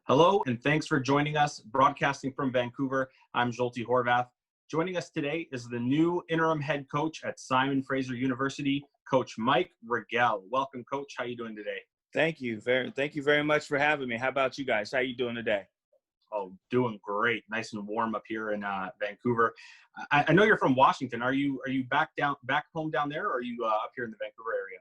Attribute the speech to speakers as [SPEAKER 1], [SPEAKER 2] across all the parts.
[SPEAKER 1] Hello, and thanks for joining us. Broadcasting from Vancouver, I'm Zsolti Horvath. Joining us today is the new interim head coach at Simon Fraser University, Coach Mike Rigell. Welcome, Coach. How are you doing today?
[SPEAKER 2] Thank you very much for having me. How about you guys? How you doing today?
[SPEAKER 1] Oh, doing great. Nice and warm up here in Vancouver. I know you're from Washington. Are you back home down there, or are you up here in the Vancouver area?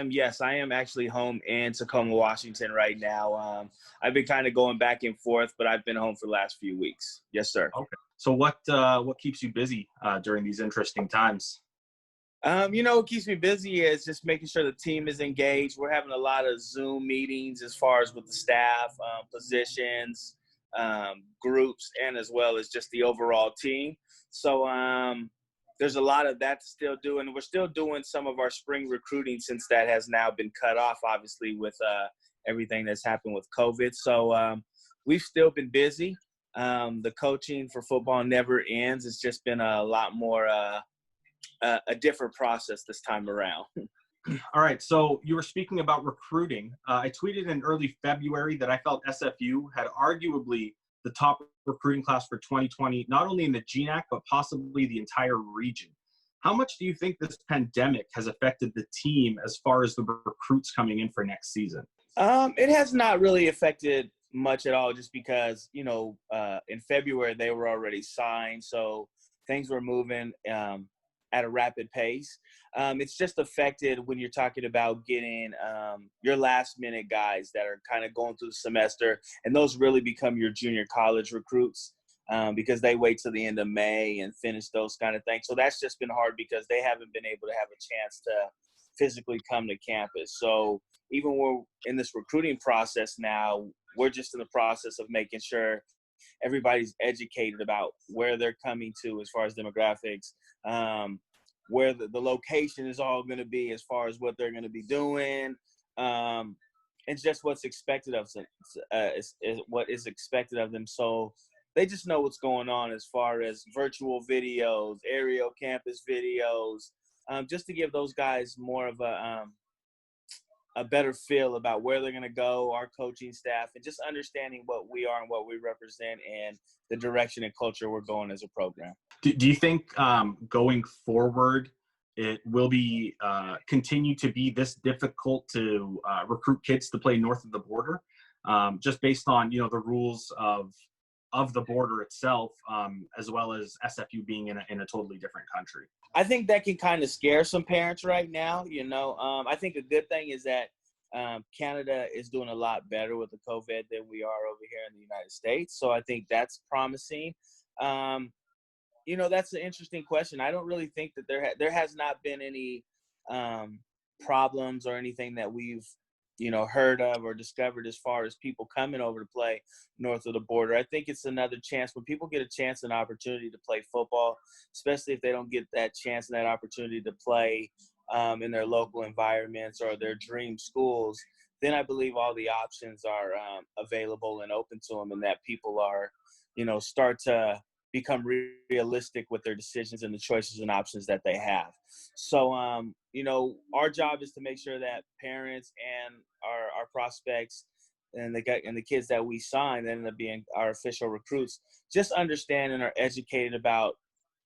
[SPEAKER 2] Yes, I am actually home in Tacoma, Washington right now. I've been kind of going back and forth, but I've been home for the last few weeks. Yes, sir.
[SPEAKER 1] Okay. So what keeps you busy during these interesting times?
[SPEAKER 2] What keeps me busy is just making sure the team is engaged. We're having a lot of Zoom meetings as far as with the staff, positions, groups, and as well as just the overall team. So there's a lot of that to still do, and we're still doing some of our spring recruiting since that has now been cut off, obviously, with everything that's happened with COVID. So we've still been busy. The coaching for football never ends. It's just been a lot more a different process this time around.
[SPEAKER 1] All right, so you were speaking about recruiting. I tweeted in early February that I felt SFU had arguably the top recruiting class for 2020, not only in the GNAC, but possibly the entire region. How much do you think this pandemic has affected the team as far as the recruits coming in for next season?
[SPEAKER 2] It has not really affected much at all, just because, in February they were already signed, so things were moving at a rapid pace. It's just affected when you're talking about getting your last minute guys that are kind of going through the semester, and those really become your junior college recruits because they wait till the end of May and finish those kind of things. So that's just been hard because they haven't been able to have a chance to physically come to campus. So even we're in this recruiting process now, we're just in the process of making sure everybody's educated about where they're coming to as far as demographics, where the location is all going to be as far as what they're going to be doing, and just what's expected of them, what is expected of them. So they just know what's going on as far as virtual videos, aerial campus videos, just to give those guys more of a better feel about where they're going to go, our coaching staff, and just understanding what we are and what we represent and the direction and culture we're going as a program.
[SPEAKER 1] Do you think going forward it will be continue to be this difficult to recruit kids to play north of the border, just based on the rules of the border itself, as well as SFU being in a totally different country?
[SPEAKER 2] I think that can kind of scare some parents right now. I think a good thing is that Canada is doing a lot better with the COVID than we are over here in the United States. So I think that's promising. That's an interesting question. I don't really think that there has not been any problems or anything that we've heard of or discovered as far as people coming over to play north of the border. I think it's another chance when people get a chance and opportunity to play football, especially if they don't get that chance and that opportunity to play in their local environments or their dream schools, then I believe all the options are available and open to them, and that people are, start to become realistic with their decisions and the choices and options that they have. So, our job is to make sure that parents and our prospects and the kids that we sign that end up being our official recruits just understand and are educated about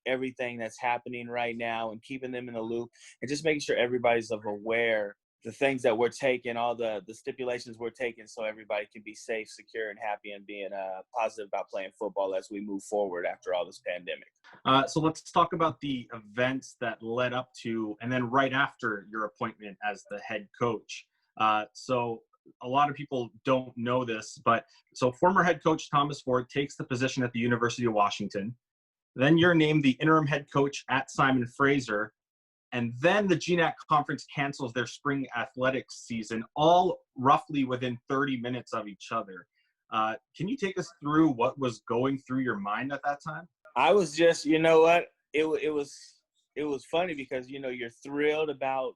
[SPEAKER 2] everything that's happening right now and keeping them in the loop and just making sure everybody's aware the things that we're taking, all the stipulations we're taking, so everybody can be safe, secure, and happy and being positive about playing football as we move forward after all this pandemic.
[SPEAKER 1] So let's talk about the events that led up to and then right after your appointment as the head coach. So a lot of people don't know this, but so former head coach Thomas Ford takes the position at the University of Washington. Then you're named the interim head coach at Simon Fraser. And then the GNAC conference cancels their spring athletics season, all roughly within 30 minutes of each other. Can you take us through what was going through your mind at that time?
[SPEAKER 2] I was just, it was funny because, you're thrilled about,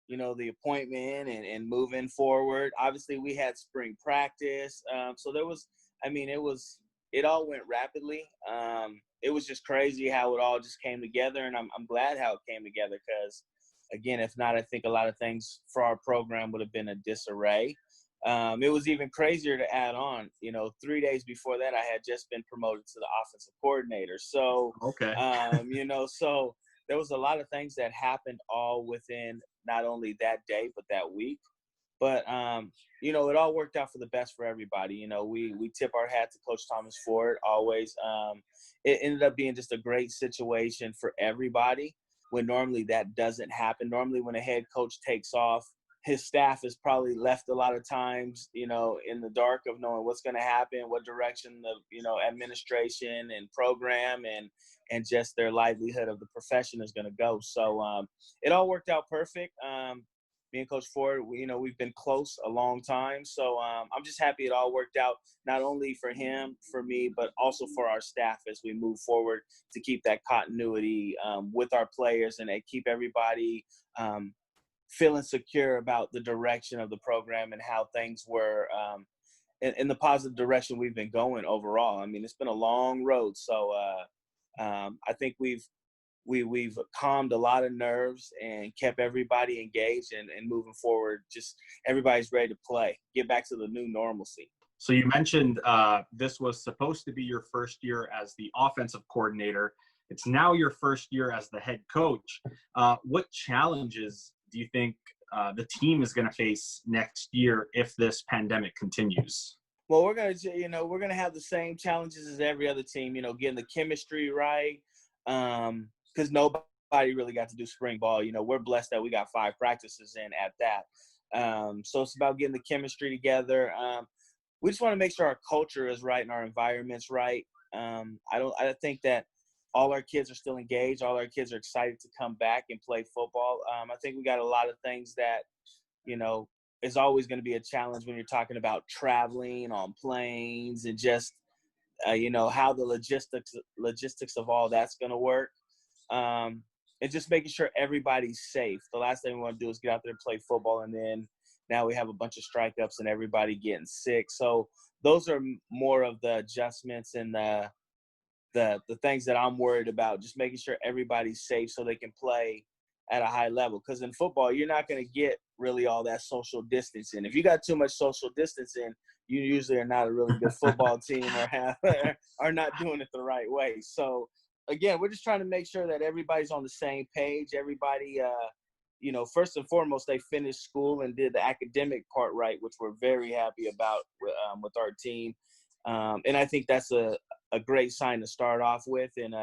[SPEAKER 2] the appointment and moving forward. Obviously, we had spring practice. So there was, it all went rapidly. It was just crazy how it all just came together, and I'm glad how it came together because, again, if not, I think a lot of things for our program would have been a disarray. It was even crazier to add on. 3 days before that, I had just been promoted to the offensive coordinator. So,
[SPEAKER 1] Okay.
[SPEAKER 2] so there was a lot of things that happened all within not only that day, but that week. But, it all worked out for the best for everybody. We tip our hat to Coach Thomas Ford always. It ended up being just a great situation for everybody when normally that doesn't happen. Normally when a head coach takes off, his staff is probably left a lot of times, in the dark of knowing what's going to happen, what direction the, administration and program and just their livelihood of the profession is going to go. So it all worked out perfect. Me and Coach Ford, we've been close a long time. So I'm just happy it all worked out, not only for him, for me, but also for our staff as we move forward to keep that continuity with our players and keep everybody feeling secure about the direction of the program and how things were in the positive direction we've been going overall. I mean, it's been a long road. So I think we've calmed a lot of nerves and kept everybody engaged and moving forward. Just everybody's ready to play, get back to the new normalcy.
[SPEAKER 1] So you mentioned this was supposed to be your first year as the offensive coordinator. It's now your first year as the head coach. What challenges do you think the team is going to face next year if this pandemic continues?
[SPEAKER 2] Well, we're going to have the same challenges as every other team, getting the chemistry right. Because nobody really got to do spring ball. We're blessed that we got 5 practices in at that. So it's about getting the chemistry together. We just want to make sure our culture is right and our environment's right. I think that all our kids are still engaged. All our kids are excited to come back and play football. I think we got a lot of things that, is always going to be a challenge when you're talking about traveling on planes and just, how the logistics of all that's going to work. And just making sure everybody's safe. The last thing we want to do is get out there and play football, and then now we have a bunch of strike-ups and everybody getting sick. So those are more of the adjustments and the things that I'm worried about, just making sure everybody's safe so they can play at a high level. Because in football, you're not going to get really all that social distancing. If you got too much social distancing, you usually are not a really good football team or are not doing it the right way. So, again, we're just trying to make sure that everybody's on the same page. Everybody, first and foremost, they finished school and did the academic part right, which we're very happy about with our team. And I think that's a great sign to start off with and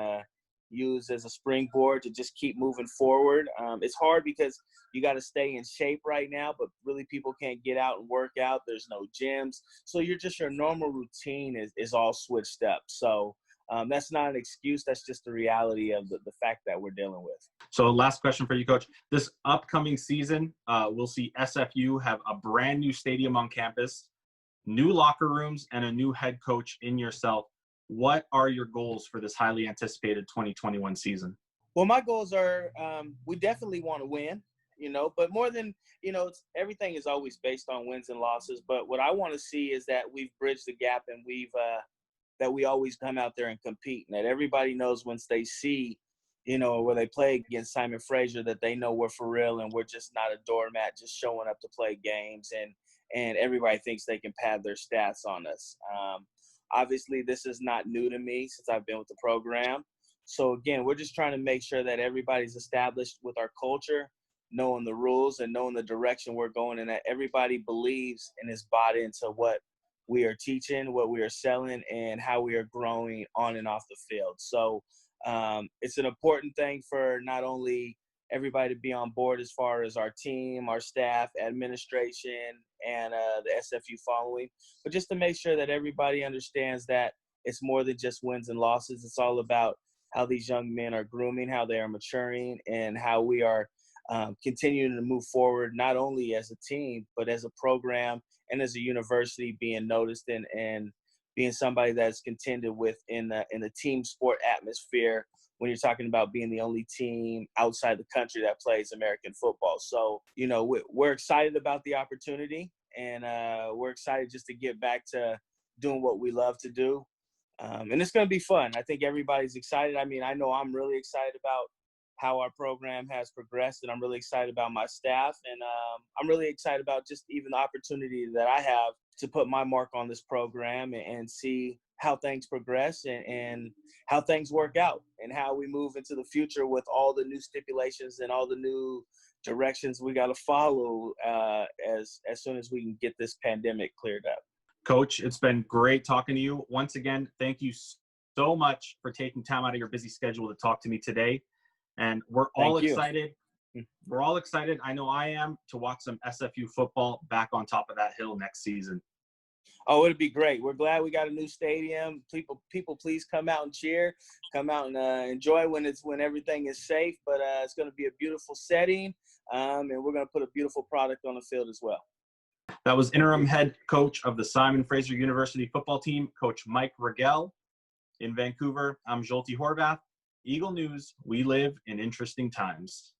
[SPEAKER 2] use as a springboard to just keep moving forward. It's hard because you got to stay in shape right now, but really people can't get out and work out. There's no gyms. So your normal routine is all switched up. So that's not an excuse. That's just the reality of the fact that we're dealing with.
[SPEAKER 1] So last question for you, Coach. This upcoming season, we'll see SFU have a brand new stadium on campus, new locker rooms, and a new head coach in yourself. What are your goals for this highly anticipated 2021 season?
[SPEAKER 2] Well, my goals are we definitely want to win, but more than, everything is always based on wins and losses. But what I want to see is that we've bridged the gap and that we always come out there and compete, and that everybody knows once they see, where they play against Simon Fraser, that they know we're for real and we're just not a doormat just showing up to play games and everybody thinks they can pad their stats on us. Obviously, this is not new to me since I've been with the program. So, again, we're just trying to make sure that everybody's established with our culture, knowing the rules and knowing the direction we're going, and that everybody believes and is bought into what we are teaching, what we are selling, and how we are growing on and off the field. So it's an important thing for not only everybody to be on board as far as our team, our staff, administration, and the SFU following, but just to make sure that everybody understands that it's more than just wins and losses. It's all about how these young men are grooming, how they are maturing, and how we are continuing to move forward, not only as a team, but as a program and as a university being noticed and being somebody that's contended with in the team sport atmosphere when you're talking about being the only team outside the country that plays American football. So, we're excited about the opportunity, and we're excited just to get back to doing what we love to do. And it's going to be fun. I think everybody's excited. I mean, I know I'm really excited about how our program has progressed, and I'm really excited about my staff, and I'm really excited about just even the opportunity that I have to put my mark on this program and see how things progress and how things work out and how we move into the future with all the new stipulations and all the new directions we got to follow as soon as we can get this pandemic cleared up.
[SPEAKER 1] Coach, it's been great talking to you. Once again, thank you so much for taking time out of your busy schedule to talk to me today. And we're all excited. We're all excited. I know I am, to watch some SFU football back on top of that hill next season.
[SPEAKER 2] Oh, it'd be great. We're glad we got a new stadium. People, please come out and cheer. Come out and enjoy when everything is safe. But it's going to be a beautiful setting, and we're going to put a beautiful product on the field as well.
[SPEAKER 1] That was interim head coach of the Simon Fraser University football team, Coach Mike Rigell. In Vancouver, I'm Zsolti Horvath. Eagle News, we live in interesting times.